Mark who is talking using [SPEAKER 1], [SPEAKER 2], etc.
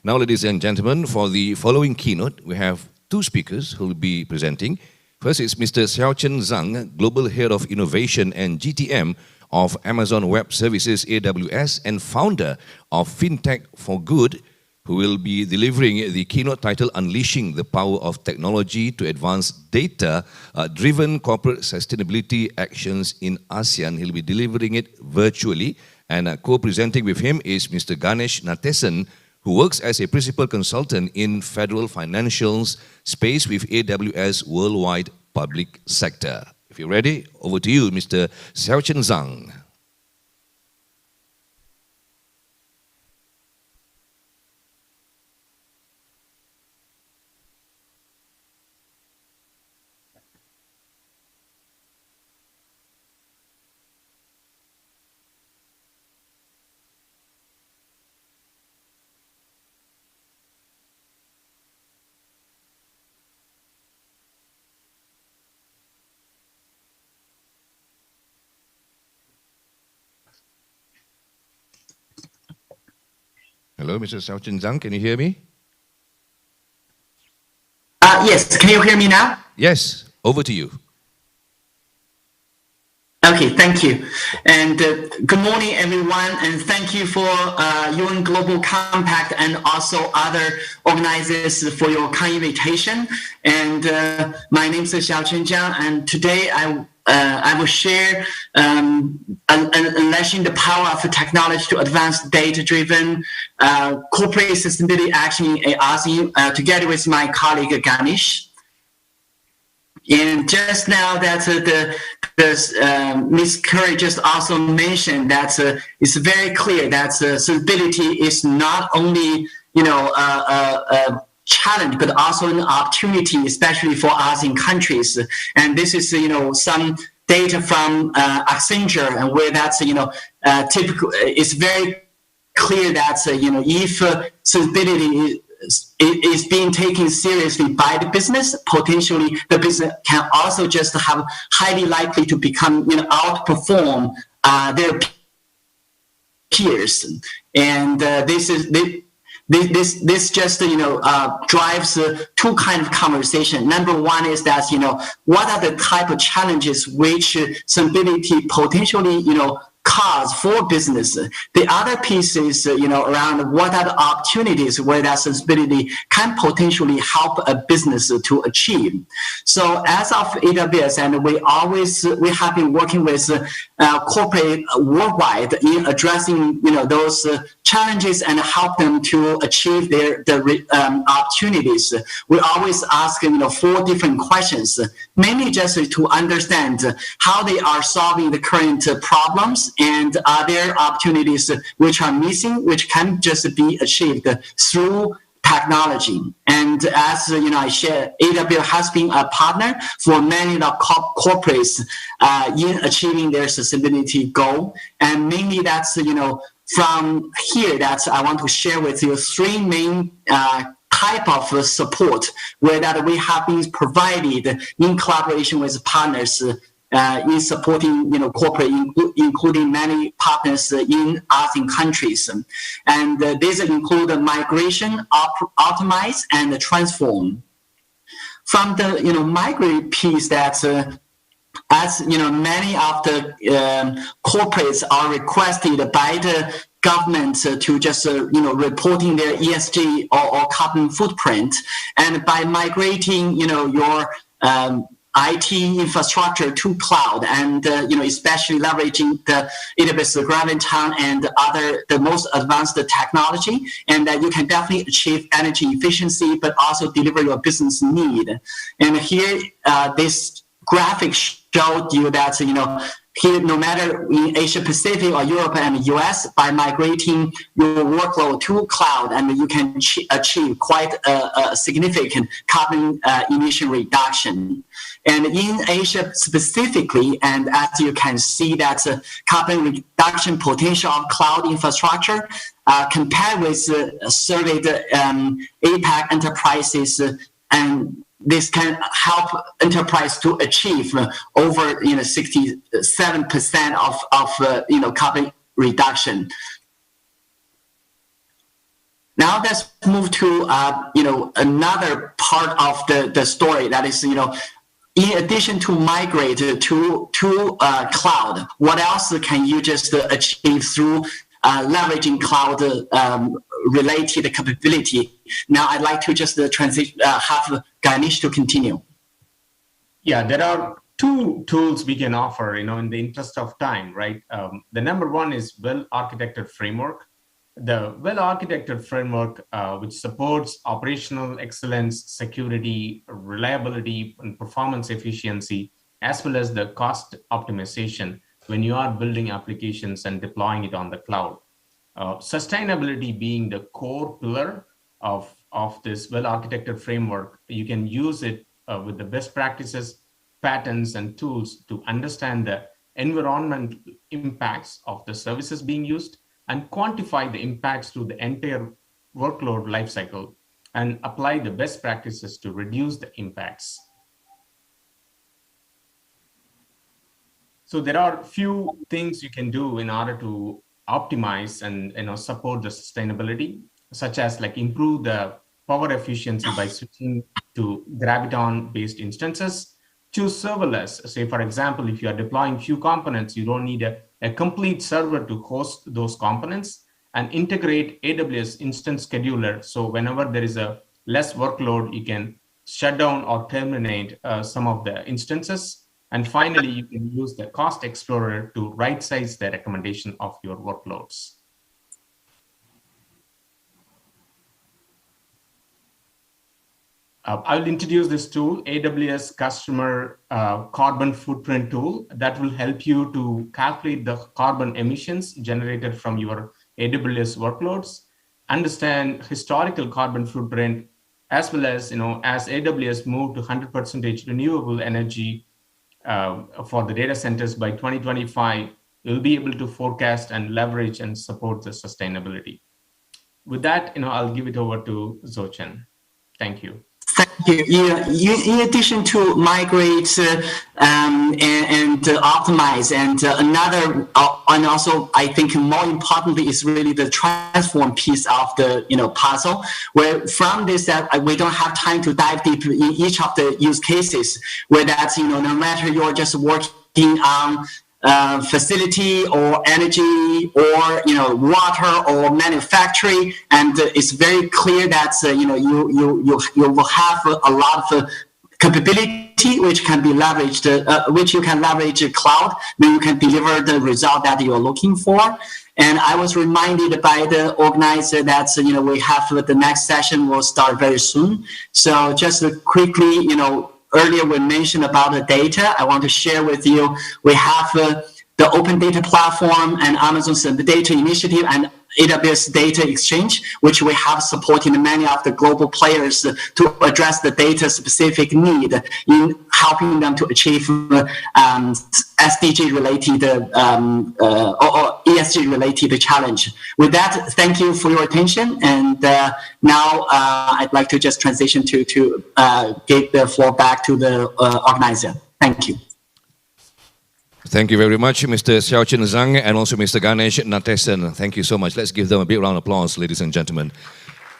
[SPEAKER 1] Now, ladies and gentlemen, for the following keynote, we have two speakers who will be presenting. First is Mr. Xiaochen Zhang, Global Head of Innovation and GTM of Amazon Web Services AWS and founder of FinTech for Good, who will be delivering the keynote titled Unleashing the Power of Technology to Advance Data-Driven Corporate Sustainability Actions in ASEAN. He'll be delivering it virtually, and co-presenting with him is Mr. Ganesh Natesan, who works as a principal consultant in federal financials space with AWS Worldwide Public Sector. If you're ready, over to you, Mr. Xiaochen Zhang. Hello, Mr. Xiaochen Zhang, can you hear me?
[SPEAKER 2] Yes, can you hear me now?
[SPEAKER 1] Yes, over to you.
[SPEAKER 2] Okay, thank you. And good morning, everyone, and thank you for UN Global Compact and also other organizers for your kind invitation. And my name is Xiaochen Zhang, and today I will share unleashing the power of technology to advance data-driven corporate sustainability action in ASEAN together with my colleague Ganesh. And just now that Ms. Curry just also mentioned that it's very clear that sustainability is not only a challenge but also an opportunity, especially for ASEAN countries. And this is some data from Accenture, and where that's typical. It's very clear that if sustainability is being taken seriously by the business, potentially the business can also just have highly likely to become outperform their peers. And this just drives two kind of conversation. Number one is that what are the type of challenges which sustainability potentially cause for business. The other piece is around what are the opportunities where that sustainability can potentially help a business to achieve. So as of AWS, and we have been working with corporate worldwide in addressing those challenges and help them to achieve their opportunities. We always ask 4 different questions, mainly just to understand how they are solving the current problems, and are there opportunities which are missing, which can just be achieved through technology. And as I shared, AWS has been a partner for many of the corporates in achieving their sustainability goal. And mainly that's from here that I want to share with you 3 main type of support where that we have been provided in collaboration with partners in supporting corporate, including many partners in ASEAN countries. And these include migration, optimize, and transform. From the migrate piece, that as many of the corporates are requested by the government to just reporting their ESG or carbon footprint, and by migrating your IT infrastructure to cloud, and especially leveraging the AWS Graviton and the most advanced technology, and that you can definitely achieve energy efficiency, but also deliver your business need. And here, this graphic showed you that here, no matter in Asia Pacific or Europe and US, by migrating your workload to cloud, and you can achieve quite a significant carbon emission reduction. And in Asia specifically, and as you can see, that carbon reduction potential of cloud infrastructure compared with surveyed APAC enterprises, and this can help enterprise to achieve over 67% of carbon reduction. Now let's move to another part of the story, that is, in addition to migrate to cloud, what else can you just achieve through leveraging cloud related capability? Now I'd like to just have Ganesh to continue.
[SPEAKER 3] Yeah, there are two tools we can offer, in the interest of time, right? The number one is well-architected framework. The well-architected framework, which supports operational excellence, security, reliability, and performance efficiency, as well as the cost optimization when you are building applications and deploying it on the cloud. Sustainability being the core pillar of this well-architected framework, you can use it with the best practices, patterns, and tools to understand the environmental impacts of the services being used and quantify the impacts to the entire workload lifecycle and apply the best practices to reduce the impacts. So there are few things you can do in order to optimize and support the sustainability, such as like improve the power efficiency by switching to Graviton-based instances. Choose serverless. Say, for example, if you are deploying few components, you don't need a complete server to host those components, and integrate AWS instance scheduler. So whenever there is a less workload, you can shut down or terminate some of the instances. And finally, you can use the Cost Explorer to right-size the recommendation of your workloads. I'll introduce this tool, AWS Customer Carbon Footprint Tool, that will help you to calculate the carbon emissions generated from your AWS workloads, understand historical carbon footprint, as well as, as AWS move to 100% renewable energy for the data centers by 2025, you'll be able to forecast and leverage and support the sustainability. With that, I'll give it over to Zochen. Thank you.
[SPEAKER 2] Thank you. In addition to migrate and optimize, and also I think more importantly is really the transform piece of the puzzle. Where from this that we don't have time to dive deep in each of the use cases. Where that's no matter you're just working on facility or energy or water or manufacturing, and it's very clear that you will have a lot of capability which can be leveraged, which you can leverage cloud, then you can deliver the result that you're looking for. And I was reminded by the organizer that we have the next session will start very soon. So just quickly, earlier we mentioned about the data. I want to share with you, we have the Open Data Platform and Amazon's Data Initiative and AWS Data Exchange, which we have supporting many of the global players to address the data specific need in helping them to achieve SDG related or ESG related challenge. With that, thank you for your attention. And now I'd like to just transition to give the floor back to the organizer. Thank you.
[SPEAKER 1] Thank you very much, Mr. Xiaochen Zhang and also Mr. Ganesh Natesan. Thank you so much. Let's give them a big round of applause, ladies and gentlemen.